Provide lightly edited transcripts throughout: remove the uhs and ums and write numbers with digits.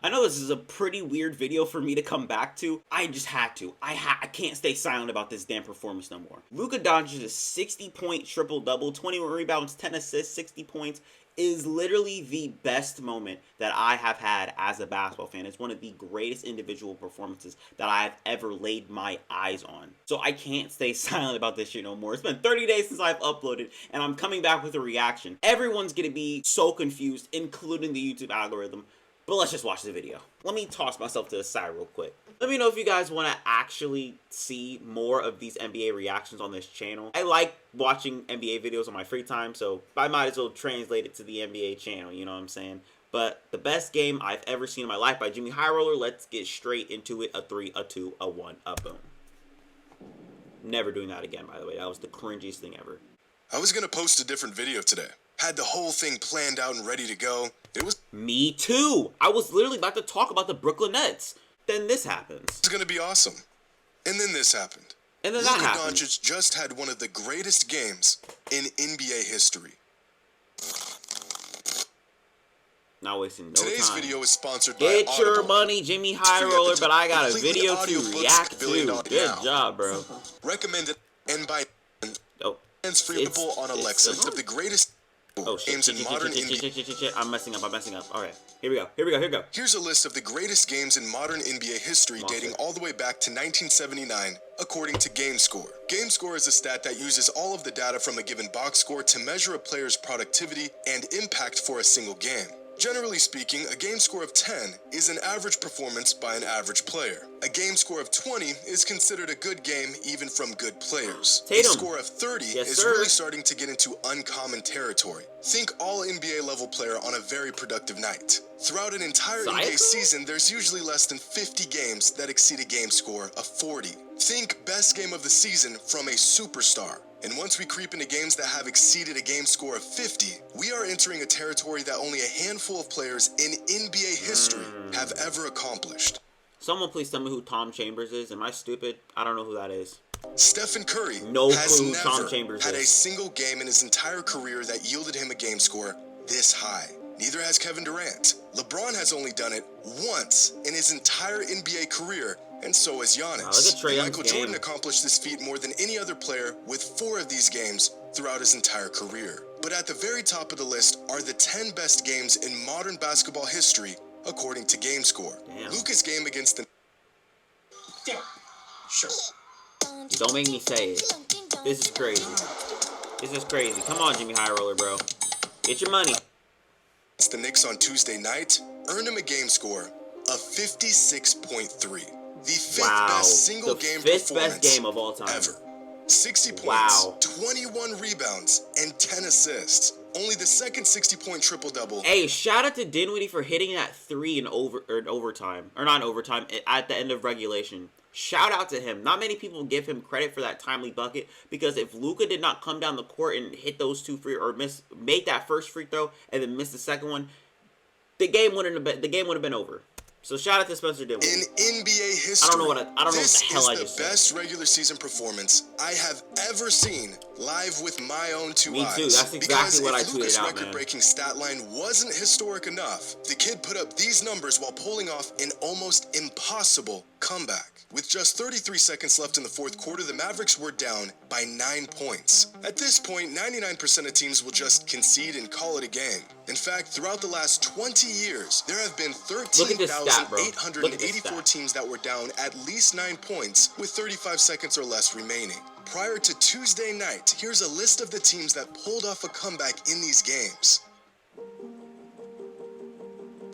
I know this is a pretty weird video for me to come back to. I just had to. I can't stay silent about this damn performance no more. Luka Doncic's 60-point triple-double, 21 rebounds, 10 assists, 60 points is literally the best moment that I have had as a basketball fan. It's one of the greatest individual performances that I have ever laid my eyes on. So I can't stay silent about this shit no more. It's been 30 days since I've uploaded, and I'm coming back with a reaction. Everyone's gonna be so confused, including the YouTube algorithm. But let's just watch the video. Let me toss myself to the side real quick. Let me know if you guys want to actually see more of these NBA reactions on this channel. I like watching NBA videos on my free time, so I might as well translate it to the NBA channel, you know what I'm saying? But the best game I've ever seen in my life by JxmyHighroller. Let's get straight into it. A 3, a 2, a 1, a boom. Never doing that again, by the way. That was the cringiest thing ever. I was gonna post a different video today. Had the whole thing planned out and ready to go. It was... Me too! I was literally about to talk about the Brooklyn Nets. Then this happens. It's gonna be awesome. And then this happened. And then that Luka happened. Doncic just had one of the greatest games in NBA history. Not wasting no Today's time. video is sponsored by Get Audible. your money, JxmyHighroller, but I got a Completely video to audiobooks react billion to. Good job, bro. Recommended and by Oh, hands-free on Alexa of the greatest games in modern NBA. I'm messing up. Alright, here we go. Here's a list of the greatest games in modern NBA history dating all the way back to 1979, according to GameScore. GameScore is a stat that uses all of the data from a given box score to measure a player's productivity and impact for a single game. Generally speaking, a game score of 10 is an average performance by an average player. A game score of 20 is considered a good game even from good players. Tatum. A score of 30 is really starting to get into uncommon territory. Think all NBA level player on a very productive night. Throughout an entire NBA season, there's usually less than 50 games that exceed a game score of 40. Think best game of the season from a superstar. And once we creep into games that have exceeded a game score of 50, we are entering a territory that only a handful of players in NBA history have ever accomplished. Someone please tell me who Tom Chambers is. Am I stupid? I don't know who that is. Stephen Curry has never had a single game in his entire career that yielded him a game score this high. Neither has Kevin Durant. LeBron has only done it once in his entire NBA career, and so has Giannis. Michael Jordan accomplished this feat more than any other player with 4 of these games throughout his entire career. But at the very top of the list are the 10 best games in modern basketball history, according to GameScore. Luka's game against the... Sure. Don't make me say it. This is crazy. This is crazy. Come on, JxmyHighroller, bro. Get your money. The Knicks on Tuesday night earned him a game score of 56.3. The fifth best single game performance game of all time ever. 60 points, 21 rebounds, and 10 assists. Only the second 60-point triple-double. Hey, shout out to Dinwiddie for hitting that 3 in overtime. Or not in overtime, at the end of regulation. Shout out to him. Not many people give him credit for that timely bucket, because if Luka did not come down the court and hit those 2 free or make that first free throw and then miss the second one, the game would have been over. So shout out to Spencer Dinwiddie. In NBA history, I don't know what the hell I just said. This is the best regular season performance I have ever seen live with my own 2 eyes. Me too. That's exactly what I tweeted out, man. Luka's record-breaking stat line wasn't historic enough. The kid put up these numbers while pulling off an almost impossible comeback. With just 33 seconds left in the fourth quarter, the Mavericks were down by 9 points. At this point, 99% of teams will just concede and call it a game. In fact, throughout the last 20 years, there have been 13,884 teams that were down at least 9 points with 35 seconds or less remaining. Prior to Tuesday night, here's a list of the teams that pulled off a comeback in these games.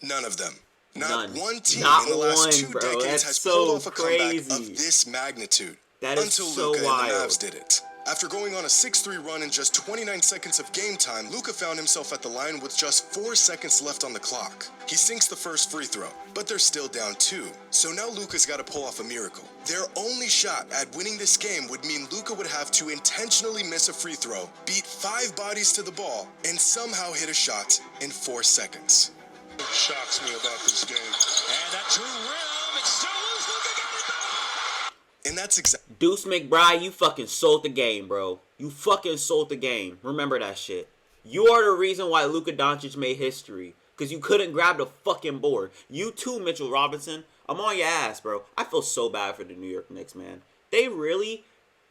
None of them. Not one team in the last 2 decades has pulled off a comeback of this magnitude. Until Luka and the Mavs did it. After going on a 6-3 run in just 29 seconds of game time, Luka found himself at the line with just 4 seconds left on the clock. He sinks the first free throw, but they're still down 2. So now Luka's got to pull off a miracle. Their only shot at winning this game would mean Luka would have to intentionally miss a free throw, beat 5 bodies to the ball, and somehow hit a shot in 4 seconds. What shocks me about this game. And that true rim, it's still loose, Luka got it back! And that's exactly... Deuce McBride, you fucking sold the game, bro. You fucking sold the game. Remember that shit. You are the reason why Luka Doncic made history. because you couldn't grab the fucking board. You too, Mitchell Robinson. I'm on your ass, bro. I feel so bad for the New York Knicks, man. They really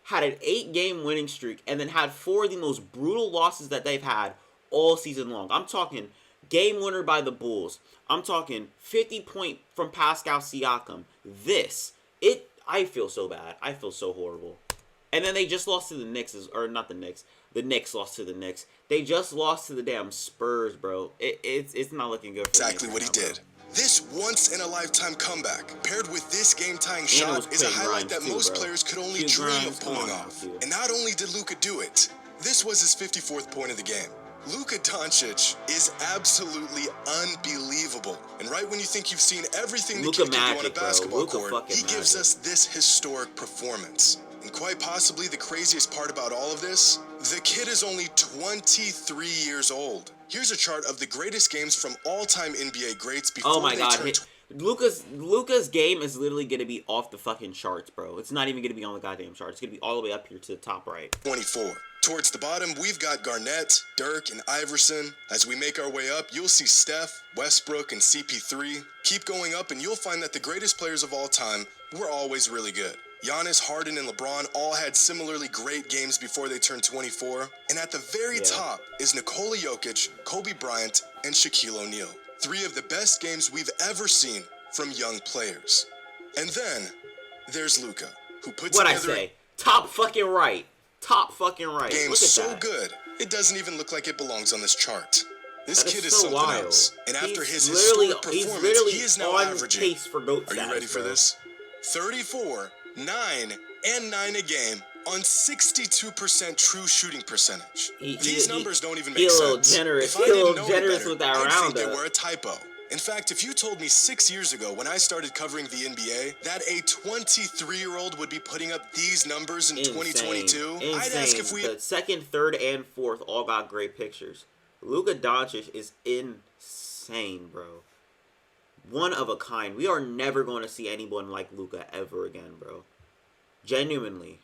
had an 8-game winning streak and then had 4 of the most brutal losses that they've had all season long. I'm talking game winner by the Bulls. I'm talking 50-point from Pascal Siakam. I feel so bad. I feel so horrible. And then they just lost to the Knicks, or not the Knicks. The Knicks lost to the Knicks. They just lost to the damn Spurs, bro. It's not looking good for exactly what he did. This once-in-a-lifetime comeback, paired with this game-tying shot, is a highlight that most players could only dream of pulling off. And not only did Luka do it, this was his 54th point of the game. Luka Doncic is absolutely unbelievable. And right when you think you've seen everything the kid can do on a basketball court, he gives us this historic performance. And quite possibly the craziest part about all of this, the kid is only 23 years old. Here's a chart of the greatest games from all-time NBA greats before they turned. Luka's game is literally going to be off the fucking charts, bro. It's not even going to be on the goddamn charts. It's going to be all the way up here to the top right. 24. Towards the bottom, we've got Garnett, Dirk, and Iverson. As we make our way up, you'll see Steph, Westbrook, and CP3. Keep going up, and you'll find that the greatest players of all time were always really good. Giannis, Harden, and LeBron all had similarly great games before they turned 24. And at the very top is Nikola Jokic, Kobe Bryant, and Shaquille O'Neal. 3 of the best games we've ever seen from young players. And then there's Luka, who puts together... What'd I say? Top fucking right. Top fucking right. Game so good, it doesn't even look like it belongs on this chart. This kid is something else. And after his historic performance, he is now averaging. Are you ready for this? 34, 9, and 9 a game on 62% true shooting percentage. These numbers don't even make sense. If I didn't know better, I'd think they were a typo. In fact, if you told me 6 years ago when I started covering the NBA that a 23-year-old would be putting up these numbers in 2022, I'd ask if we... The second, third, and fourth all got great pictures. Luka Doncic is insane, bro. One of a kind. We are never going to see anyone like Luka ever again, bro. Genuinely.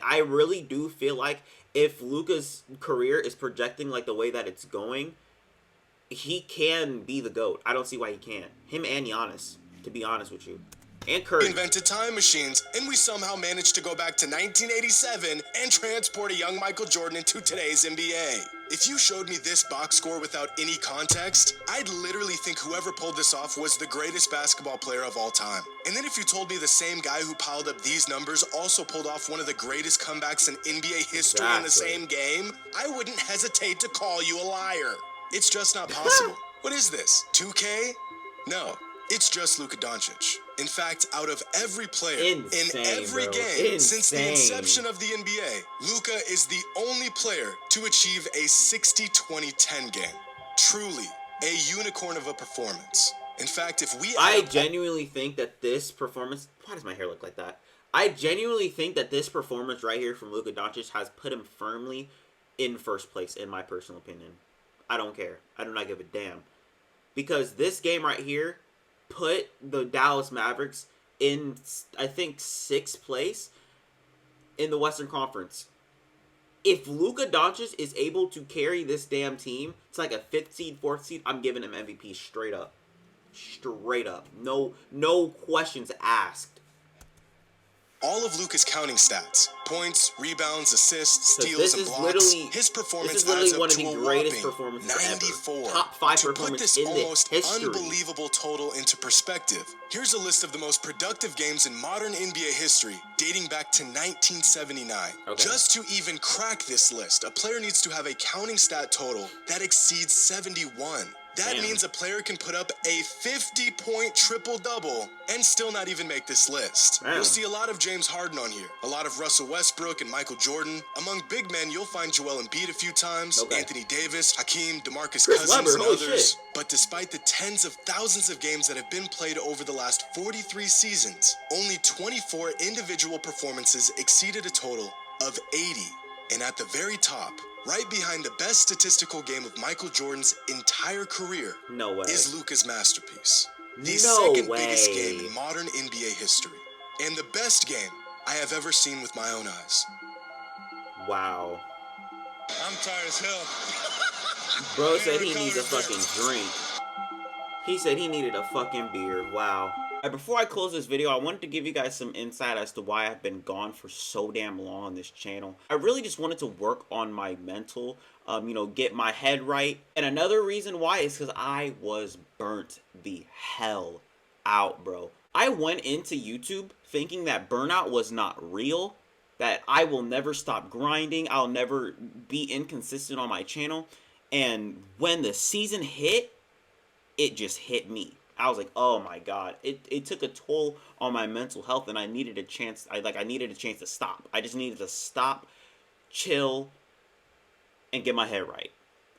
I really do feel like if Luka's career is projecting like the way that it's going, he can be the GOAT. I don't see why he can't. Him and Giannis, to be honest with you. And Curry. Invented time machines, and we somehow managed to go back to 1987 and transport a young Michael Jordan into today's NBA. If you showed me this box score without any context, I'd literally think whoever pulled this off was the greatest basketball player of all time. And then if you told me the same guy who piled up these numbers also pulled off one of the greatest comebacks in NBA history in the same game, I wouldn't hesitate to call you a liar. It's just not possible. What is this? 2K? No, it's just Luka Doncic. In fact, out of every player in every game since the inception of the NBA, Luka is the only player to achieve a 60-20-10 game. Truly, a unicorn of a performance. In fact, if we... I genuinely think that this performance... Why does my hair look like that? I genuinely think that this performance right here from Luka Doncic has put him firmly in first place, in my personal opinion. I don't care. I do not give a damn. Because this game right here put the Dallas Mavericks in, I think, 6th place in the Western Conference. If Luka Doncic is able to carry this damn team, it's like a 5th seed, 4th seed, I'm giving him MVP straight up. Straight up. No questions asked. All of Luka's counting stats, points, rebounds, assists, steals, and blocks, his performance adds up to a whopping 94. Top 5 to put this almost unbelievable total into perspective, here's a list of the most productive games in modern NBA history, dating back to 1979. Okay. Just to even crack this list, a player needs to have a counting stat total that exceeds 71. That means a player can put up a 50-point triple-double and still not even make this list. You'll see a lot of James Harden on here, a lot of Russell Westbrook and Michael Jordan. Among big men, you'll find Joel Embiid a few times, Anthony Davis, Hakeem, DeMarcus Cousins, and others. But despite the tens of thousands of games that have been played over the last 43 seasons, only 24 individual performances exceeded a total of 80. And at the very top, right behind the best statistical game of Michael Jordan's entire career, is Luka's masterpiece. The second biggest game in modern NBA history. And the best game I have ever seen with my own eyes. Wow. I'm tired as hell. Bro said he needs a fucking drink. He said he needed a fucking beer. Wow. Before I close this video, I wanted to give you guys some insight as to why I've been gone for so damn long on this channel. I really just wanted to work on my mental, you know, get my head right. And another reason why is because I was burnt the hell out, bro. I went into YouTube thinking that burnout was not real, that I will never stop grinding, I'll never be inconsistent on my channel. And when the season hit, it just hit me. I was like, oh my god, it took a toll on my mental health, and I needed a chance. I needed a chance to stop. I just needed to stop, chill, and get my head right.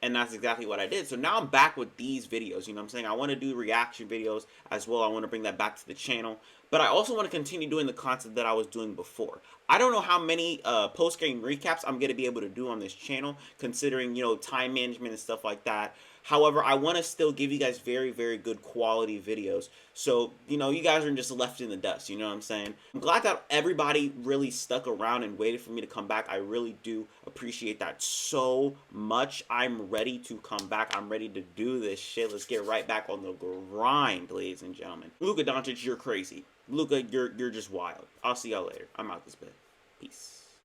And that's exactly what I did. So now I'm back with these videos, you know what I'm saying? I want to do reaction videos as well. I want to bring that back to the channel. But I also want to continue doing the content that I was doing before. I don't know how many post-game recaps I'm going to be able to do on this channel, considering, you know, time management and stuff like that. However, I want to still give you guys very, very good quality videos. So, you know, you guys aren't just left in the dust, you know what I'm saying? I'm glad that everybody really stuck around and waited for me to come back. I really do appreciate that so much. I'm ready to come back. I'm ready to do this shit. Let's get right back on the grind, ladies and gentlemen. Luka Doncic, you're crazy. Luka, you're just wild. I'll see y'all later. I'm out this bit. Peace.